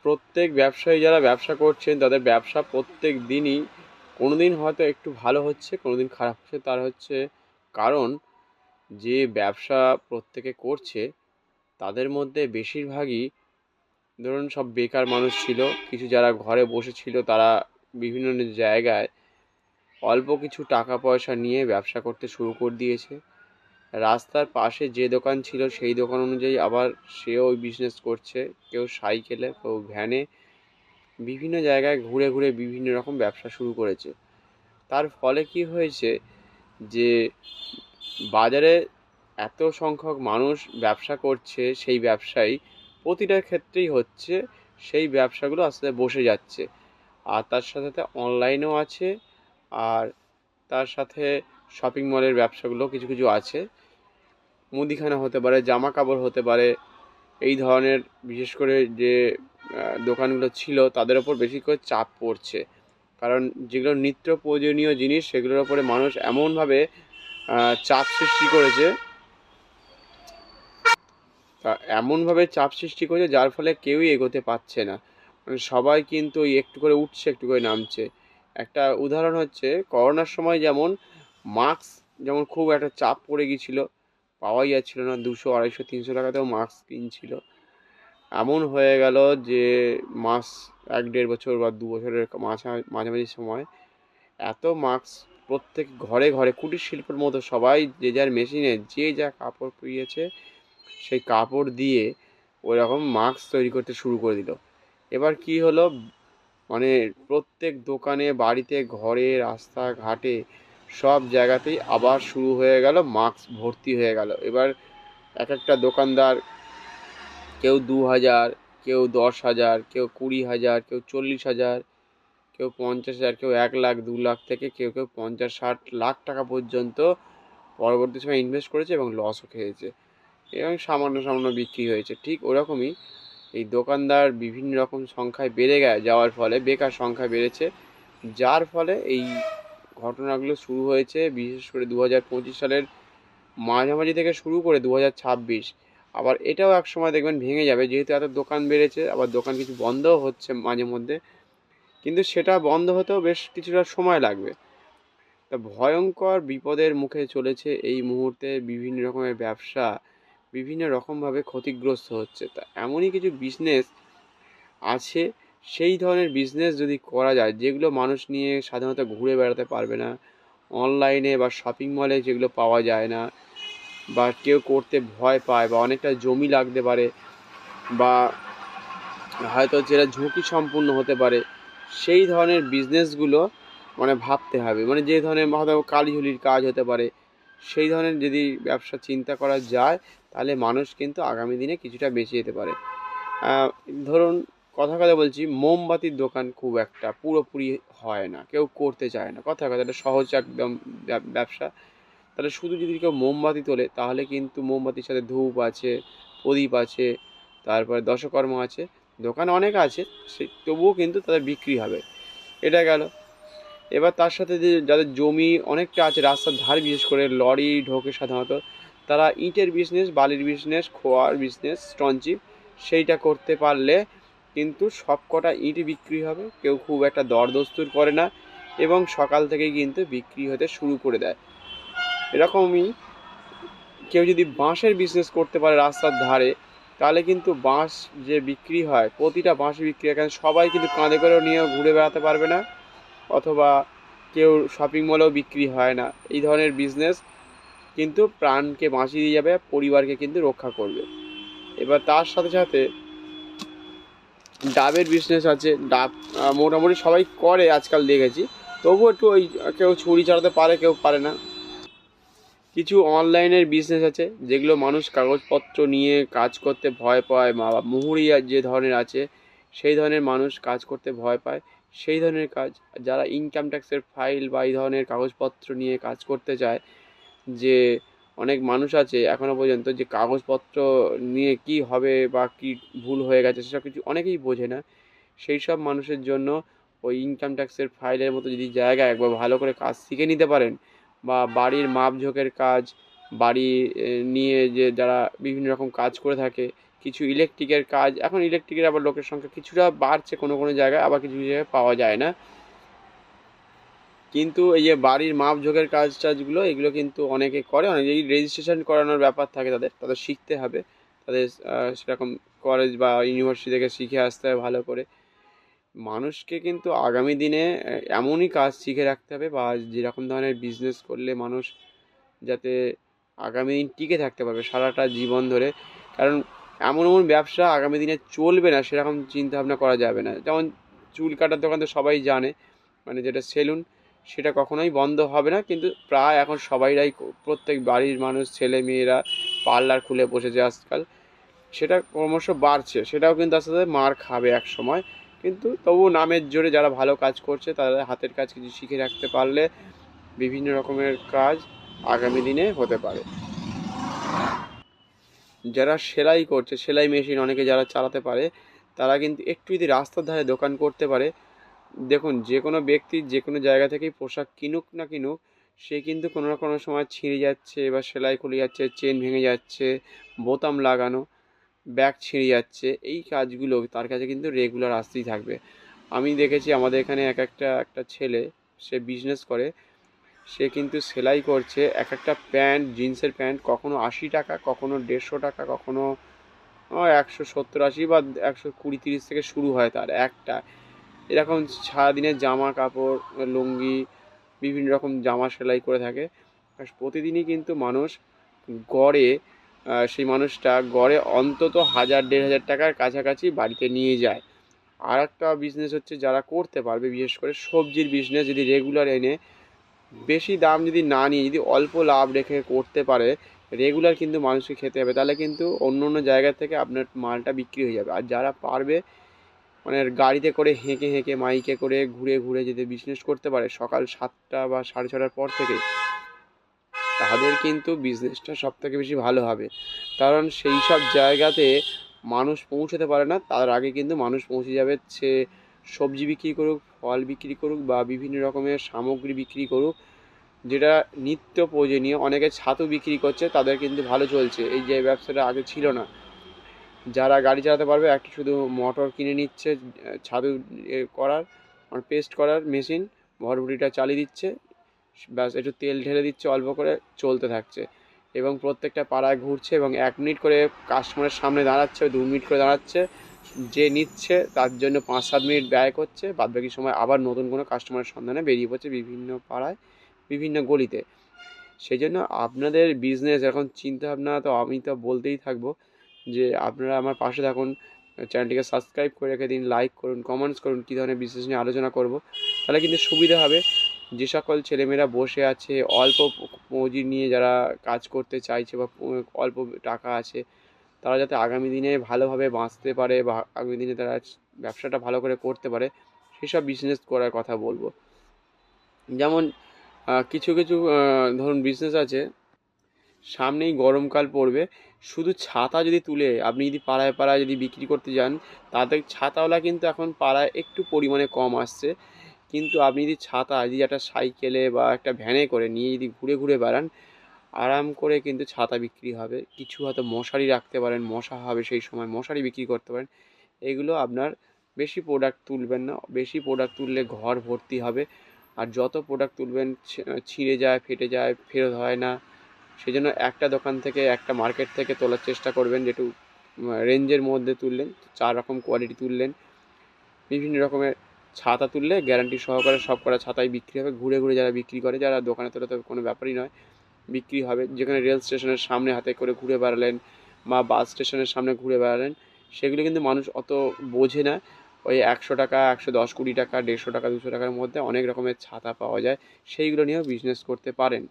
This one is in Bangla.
প্রত্যেক ব্যবসায়ী যারা ব্যবসা করছেন তাদের ব্যবসা প্রত্যেক দিনই কোনো দিন হয়তো একটু ভালো হচ্ছে, কোনো দিন খারাপ হচ্ছে। তার হচ্ছে কারণ, যে ব্যবসা প্রত্যেকে করছে তাদের মধ্যে বেশিরভাগই ধরুন সব বেকার মানুষ ছিল। কিছু যারা ঘরে বসেছিল তারা বিভিন্ন জায়গায় অল্প কিছু টাকা পয়সা নিয়ে ব্যবসা করতে শুরু করে দিয়েছে। রাস্তার পাশে যে দোকান ছিল সেই দোকান অনুযায়ী আবার সেও ওই বিজনেস করছে। কেউ সাইকেলে, কেউ ভ্যানে, বিভিন্ন জায়গায় ঘুরে ঘুরে বিভিন্ন রকম ব্যবসা শুরু করেছে। তার ফলে কি হয়েছে যে বাজারে এত সংখ্যক মানুষ ব্যবসা করছে, সেই ব্যবসায়ী প্রতিটা ক্ষেত্রেই হচ্ছে সেই ব্যবসাগুলো আস্তে আস্তে বসে যাচ্ছে। আর তার সাথে সাথে অনলাইনও আছে, আর তার সাথে শপিং মলের ব্যবসাগুলো কিছু কিছু আছে। মুদিখানা হতে পারে, জামা কাপড় হতে পারে, এই ধরনের বিশেষ করে যে দোকানগুলো ছিল তাদের ওপর বেশি করে চাপ পড়ছে। কারণ যেগুলো নিত্য প্রয়োজনীয় জিনিস সেগুলোর ওপরে মানুষ এমনভাবে চাপ সৃষ্টি করেছে, যার ফলে কেউই এগোতে পারছে না। মানে সবাই কিন্তু ওই একটু করে উঠছে, একটু করে নামছে। একটা উদাহরণ হচ্ছে, করোনার সময় যেমন মাস্ক যেমন খুব একটা চাপ পড়ে গিয়েছিল, পাওয়াই যাচ্ছিল না, 200, 250, 300 টাকাতেও মাস্ক কিনছিল। এমন হয়ে গেল যে মাস্ক 1-1.5 বছর বা 2 বছরের মাঝামাঝি সময় এত মাস্ক প্রত্যেক ঘরে ঘরে, কুটির শিল্পের মতো সবাই যে যার মেশিনে যে যা কাপড় পেয়েছে সেই কাপড় দিয়ে ওই রকম মাস্ক তৈরি করতে শুরু করে দিল। এবার কি হলো, মানে প্রত্যেক দোকানে, বাড়িতে, ঘরে, রাস্তাঘাটে সব জায়গাতেই আবার শুরু হয়ে গেল, মাস্ক ভর্তি হয়ে গেল। এবার এক একটা দোকানদার কেউ 2,000, কেউ 10,000, কেউ 20,000, কেউ 40,000, কেউ 50,000, কেউ 1 লাখ, 2 লাখ থেকে কেউ কেউ 50-60 লাখ টাকা পর্যন্ত পরবর্তী সময় ইনভেস্ট করেছে এবং লসও খেয়েছে, এবং সামান্য সামান্য বিক্রি হয়েছে। ঠিক ওরকমই এই দোকানদার বিভিন্ন রকম সংখ্যায় বেড়ে যাওয়ার ফলে বেকার সংখ্যা বেড়েছে, যার ফলে এই ঘটনাগুলো শুরু হয়েছে বিশেষ করে 2025 সালের মাঝামাঝি থেকে শুরু করে 2026। আবার এটাও এক সময় দেখবেন ভেঙে যাবে, যেহেতু এত দোকান বেড়েছে। আবার দোকান কিছু বন্ধও হচ্ছে মাঝে মধ্যে, কিন্তু সেটা বন্ধ হতেও বেশ কিছুটা সময় লাগবে। তা ভয়ঙ্কর বিপদের মুখে চলেছে এই মুহূর্তে বিভিন্ন রকমের ব্যবসা, বিভিন্ন রকমভাবে ক্ষতিগ্রস্ত হচ্ছে। তা এমনই কিছু বিজনেস আছে, সেই ধরনের বিজনেস যদি করা যায় যেগুলো মানুষ নিয়ে সাধারণত ঘুরে বেড়াতে পারবে না, অনলাইনে বা শপিং মলে যেগুলো পাওয়া যায় না, বা কেউ করতে ভয় পায়, বা অনেকটা জমি লাগতে পারে, বা হয়তো যেটা ঝুঁকি সম্পূর্ণ হতে পারে, সেই ধরনের বিজনেসগুলো মানে ভাবতে হবে। মানে যে ধরনের হয়তো কালিঝুলির কাজ হতে পারে, সেই ধরনের যদি ব্যবসা চিন্তা করা যায় তাহলে মানুষ কিন্তু আগামী দিনে কিছুটা বেঁচে যেতে পারে। ধরুন কথা কথা বলছি, মোমবাতির দোকান খুব একটা পুরোপুরি হয় না, কেউ করতে চায় না। কথা কথা, এটা সহজ একদম ব্যবসা। তাহলে শুধু যদি কেউ মোমবাতি তোলে তাহলে কিন্তু মোমবাতির সাথে ধূপ আছে, প্রদীপ আছে, তারপরে দশকর্ম আছে, দোকান অনেক আছে, সে তবুও কিন্তু তাদের বিক্রি হবে। এটা গেল। এবার তার সাথে যে যাদের জমি অনেকটা আছে রাস্তার ধারে, বিশেষ করে লরি ঢোকে সাধারণত, তারা ইটের বিজনেস, বালির বিজনেস, খোয়ার বিজনেস, স্টোনচিপ, সেইটা করতে পারলে কিন্তু সব কটা ইট বিক্রি হবে, কেউ খুব একটা দরদস্তুর করে না, এবং সকাল থেকেই কিন্তু বিক্রি হতে শুরু করে দেয়। এরকমই কেউ যদি বাঁশের বিজনেস করতে পারে রাস্তার ধারে, তাহলে কিন্তু বাঁশ যে বিক্রি হয়, প্রতিটা বাঁশ বিক্রি হয়, কারণ সবাই কিন্তু কাঁধে করেও নিয়ে ঘুরে বেড়াতে পারবে না, অথবা কেউ শপিং মলেও বিক্রি হয় না। এই ধরনের বিজনেস কিন্তু প্রাণকে বাঁচিয়ে দিয়ে যাবে, পরিবারকে কিন্তু রক্ষা করবে। এবার তার সাথে সাথে ডাবের বিজনেস আছে। ডাব মোটামুটি সবাই করে আজকাল দেখেছি, তবুও একটু ওই কেউ ছুরি চালাতে পারে, কেউ পারে না। কিছু অনলাইনের বিজনেস আছে যেগুলো মানুষ কাগজপত্র নিয়ে কাজ করতে ভয় পায়, বা মুহুরিয়া যে ধরনের আছে সেই ধরনের মানুষ কাজ করতে ভয় পায়, সেই ধরনের কাজ। যারা ইনকাম ট্যাক্সের ফাইল বা এই ধরনের কাগজপত্র নিয়ে কাজ করতে চায়, যে অনেক মানুষ আছে এখনও পর্যন্ত যে কাগজপত্র নিয়ে কি হবে বা কি ভুল হয়ে গেছে সেসব কিছু অনেকেই বোঝে না, সেই সব মানুষের জন্য ওই ইনকাম ট্যাক্সের ফাইলের মতো যদি জায়গায় একবার ভালো করে কাজ শিখে নিতে পারেন, বা বাড়ির মাপঝোঁকের কাজ, বাড়ি নিয়ে যে যারা বিভিন্ন রকম কাজ করে থাকে কিছু ইলেকট্রিকের কাজ, এখন ইলেকট্রিকের আবার লোকের সংখ্যা কিছুটা বাড়ছে কোনো কোনো জায়গায়, আবার কিছু কিছু জায়গায় পাওয়া যায় না। কিন্তু এই যে বাড়ির মাপঝোঁকের কাজ টাজগুলো এগুলো কিন্তু অনেকে করে, অনেকে এই রেজিস্ট্রেশন করানোর ব্যাপার থাকে, তাদের শিখতে হবে, তাদের সেরকম কলেজ বা ইউনিভার্সিটি থেকে শিখে আসতে হবে ভালো করে। মানুষকে কিন্তু আগামী দিনে এমনই কাজ শিখে রাখতে হবে, বা যেরকম ধরনের বিজনেস করলে মানুষ যাতে আগামী দিন টিকে থাকতে পারবে সারাটা জীবন ধরে। কারণ এমন এমন ব্যবসা আগামী দিনে চলবে না সেরকম চিন্তা ভাবনা করা যাবে না। যেমন চুল কাটার দোকান তো সবাই জানে, মানে যেটা সেলুন, সেটা কখনোই বন্ধ হবে না, কিন্তু প্রায় এখন সবাইরাই প্রত্যেক বাড়ির মানুষ ছেলে মেয়েরা পার্লার খুলে বসেছে আজকাল। সেটা ক্রমশ বাড়ছে, সেটাও কিন্তু আস্তে আস্তে মার খাবে এক সময়। কিন্তু তবু নামের জোরে যারা ভালো কাজ করছে, তাদের হাতের কাজ কিছু শিখে রাখতে পারলে বিভিন্ন রকমের কাজ আগামী দিনে হতে পারে। যারা সেলাই করছে, সেলাই মেশিন অনেকে যারা চালাতে পারে, তারা কিন্তু একটু যদি রাস্তার ধারে দোকান করতে পারে, দেখুন যে কোনো ব্যক্তি যে কোনো জায়গা থেকেই পোশাক কিনুক না কিনুক, সে কিন্তু কোনো না কোনো সময় ছিঁড়ে যাচ্ছে বা সেলাই খুলে যাচ্ছে, চেন ভেঙে যাচ্ছে, বোতাম লাগানো, ব্যাগ ছিঁড়ে যাচ্ছে, এই কাজগুলো তার কাছে কিন্তু রেগুলার আসতেই থাকবে। আমি দেখেছি আমাদের এখানে একটা ছেলে, সে বিজনেস করে, সে কিন্তু সেলাই করছে এক একটা প্যান্ট, জিন্সের প্যান্ট কখনো 80 টাকা, কখনো 150 টাকা, কখনো 170-80 বা 120-30 থেকে শুরু হয় তার একটা। এরকম সারাদিনের জামা কাপড়, লুঙ্গি, বিভিন্ন রকম জামা সেলাই করে থাকে। আর প্রতিদিনই কিন্তু মানুষ গড়ে, সেই মানুষটা গড়ে অন্তত 1000-1500 টাকার কাছাকাছি বাড়িতে নিয়ে যায়। আর একটা বিজনেস হচ্ছে যারা করতে পারবে, বিশেষ করে সবজির বিজনেস, যদি রেগুলার এনে বেশি দাম যদি না নিয়ে যদি অল্প লাভ রেখে করতে পারে, রেগুলার কিন্তু মানুষকে খেতে হবে, তাহলে কিন্তু অন্য অন্য জায়গা থেকে আপনার মালটা বিক্রি হয়ে যাবে। আর যারা পারবে মানে গাড়িতে করে হেঁকে হেঁকে মাইকে করে ঘুরে ঘুরে যদি বিজনেস করতে পারে সকাল 7টা বা 6:30টার পর থেকে, তাদের কিন্তু বিজনেসটা সব থেকে বেশি ভালো হবে। কারণ সেই সব জায়গাতে মানুষ পৌঁছতে পারে না, তার আগে কিন্তু মানুষ পৌঁছে যাবে। সে সবজি বিক্রি করুক, ফল বিক্রি করুক, বা বিভিন্ন রকমের সামগ্রী বিক্রি করুক, যেটা নিত্য প্রয়োজনীয়। অনেকে ছাতু বিক্রি করছে, তাদের কিন্তু ভালো চলছে, এই যে ব্যবসাটা আগে ছিল না। যারা গাড়ি চালাতে পারবে একটা শুধু মোটর কিনে নিচ্ছে, ছাতু করার মানে পেস্ট করার মেশিন, ভরভুটিটা চালিয়ে দিচ্ছে, ব্যাস একটু তেল ঢেলে দিচ্ছে অল্প করে, চলতে থাকছে। এবং প্রত্যেকটা পাড়ায় ঘুরছে এবং 1 মিনিট করে কাস্টমারের সামনে দাঁড়াচ্ছে, 2 মিনিট করে দাঁড়াচ্ছে, যে নিচ্ছে তার জন্য 5-7 মিনিট ব্যয় করছে, বাদবাকি সময় আবার নতুন কোনো কাস্টমারের সন্ধানে বেরিয়ে পড়ছে বিভিন্ন পাড়ায়, বিভিন্ন গলিতে। সেই জন্য আপনাদের বিজনেস এখন চিন্তাভাবনা তো আমি তো বলতেই থাকবো যে আপনারা আমার পাশে থাকুন, চ্যানেলটিকে সাবস্ক্রাইব করে রেখে দিন, লাইক করুন, কমেন্টস করুন কী ধরনের বিজনেস নিয়ে আলোচনা করব, তাহলে কিন্তু সুবিধা হবে। যে সকল ছেলেমেয়েরা বসে আছে অল্প পুঁজি নিয়ে, যারা কাজ করতে চাইছে বা অল্প টাকা আছে, তারা যাতে আগামী দিনে ভালোভাবে বাঁচতে পারে বা আগামী দিনে তারা ব্যবসাটা ভালো করে করতে পারে, সেসব বিজনেস করার কথা বলবো। যেমন কিছু কিছু ধরুন বিজনেস আছে, সামনেই গরমকাল পড়বে, শুধু ছাতা যদি তুলে আপনি যদি পাড়ায় পাড়ায় যদি বিক্রি করতে যান, তাতে ছাতাওয়ালা কিন্তু এখন পাড়ায় একটু পরিমাণে কম আসছে। কিন্তু আপনি যদি ছাতা যদি একটা সাইকেলে বা একটা ভ্যানে করে নিয়ে যদি ঘুরে ঘুরে বেড়ান, আরাম করে কিন্তু ছাতা বিক্রি হবে। কিছু হয়তো মশারি রাখতে পারেন, মশা হবে সেই সময়, মশারি বিক্রি করতে পারেন। এগুলো আপনার বেশি প্রোডাক্ট তুলবেন না, বেশি প্রোডাক্ট তুললে ঘর ভর্তি হবে। আর যত প্রোডাক্ট তুলবেন ছিঁড়ে যায়, ফেটে যায়, ফেরত হয় না। সেই জন্য একটা দোকান থেকে, একটা মার্কেট থেকে তোলার চেষ্টা করবেন, যেটু রেঞ্জের মধ্যে তুললেন, 4 রকম কোয়ালিটি তুললেন, বিভিন্ন রকমের ছাতা তুললে গ্যারান্টি সহকারে সব করা ছাতাই বিক্রি হবে। ঘুরে ঘুরে যারা বিক্রি করে, যারা দোকানে তোলে তো কোনো ব্যাপারই নয়, বিক্রি হবে। যেখানে রেল স্টেশনের সামনে হাতে করে ঘুরে বেড়ালেন বা বাস স্টেশনের সামনে ঘুরে বেড়ালেন, সেগুলো কিন্তু মানুষ অত বোঝে না। ওই 100 টাকা, 110-20 টাকা, 150 টাকা, 200 টাকার মধ্যে অনেক রকমের ছাতা পাওয়া যায়, সেইগুলো নিয়েও বিজনেস করতে পারেন।